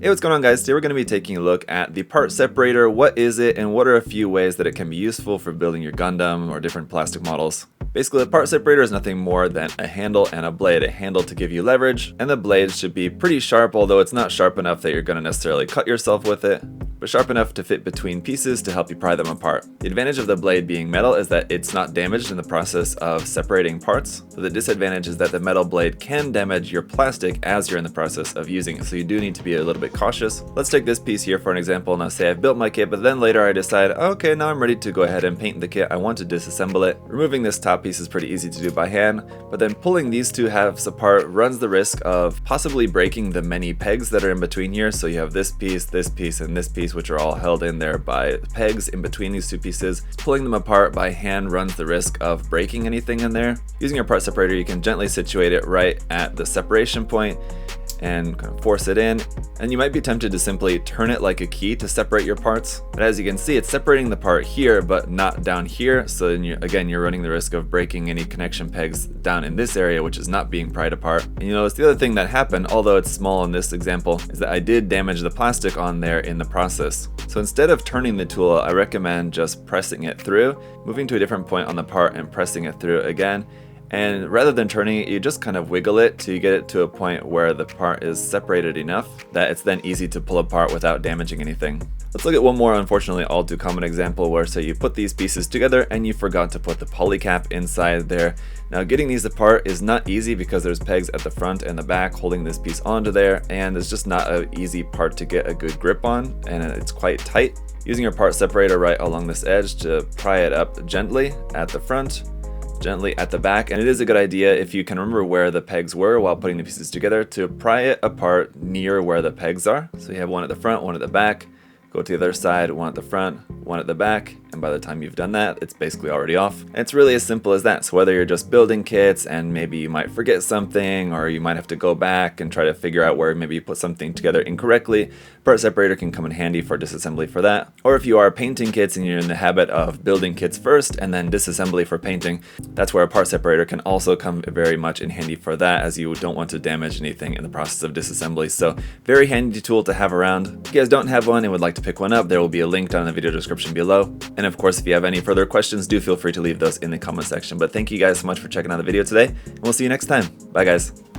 Hey, what's going on, guys? Today we're going to be taking a look at the part separator. What is it, and what are a few ways that it can be useful for building your Gundam or different plastic models? Basically, a part separator is nothing more than a handle and a blade. A handle to give you leverage, and the blade should be pretty sharp, although it's not sharp enough that you're going to necessarily cut yourself with it, but sharp enough to fit between pieces to help you pry them apart. The advantage of the blade being metal is that it's not damaged in the process of separating parts, so the disadvantage is that the metal blade can damage your plastic as you're in the process of using it, so you do need to be a little bit cautious. Let's take this piece here for an example. Now say I've built my kit, but then later I decide, okay, now I'm ready to go ahead and paint the kit. I want to disassemble it. Removing this top piece is pretty easy to do by hand, but then pulling these two halves apart runs the risk of possibly breaking the many pegs that are in between here. So you have this piece, and this piece, which are all held in there by pegs in between these two pieces. Pulling them apart by hand runs the risk of breaking anything in there. Using your part separator, you can gently situate it right at the separation point and kind of force it in, and you might be tempted to simply turn it like a key to separate your parts, but as you can see, it's separating the part here but not down here, so then you're running the risk of breaking any connection pegs down in this area, which is not being pried apart. And you notice the other thing that happened, although it's small in this example, is that I did damage the plastic on there in the process. So instead of turning the tool, I recommend just pressing it through, moving to a different point on the part and pressing it through again. And rather than turning it, you just kind of wiggle it till you get it to a point where the part is separated enough that it's then easy to pull apart without damaging anything. Let's look at one more, unfortunately all too common example, where say you put these pieces together and you forgot to put the polycap inside there. Now getting these apart is not easy because there's pegs at the front and the back holding this piece onto there, and it's just not an easy part to get a good grip on, and it's quite tight. Using your part separator right along this edge to pry it up gently at the front, gently at the back, and it is a good idea, if you can remember where the pegs were while putting the pieces together, to pry it apart near where the pegs are. So you have one at the front, one at the back, go to the other side, one at the front, one at the back, and by the time you've done that, it's basically already off. And it's really as simple as that. So whether you're just building kits and maybe you might forget something, or you might have to go back and try to figure out where maybe you put something together incorrectly, part separator can come in handy for disassembly for that. Or if you are painting kits and you're in the habit of building kits first and then disassembly for painting, that's where a part separator can also come very much in handy for that, as you don't want to damage anything in the process of disassembly. So very handy tool to have around. If you guys don't have one and would like to pick one up, there will be a link down in the video description below. And of course, if you have any further questions, do feel free to leave those in the comment section. But thank you guys so much for checking out the video today, and we'll see you next time. Bye, guys.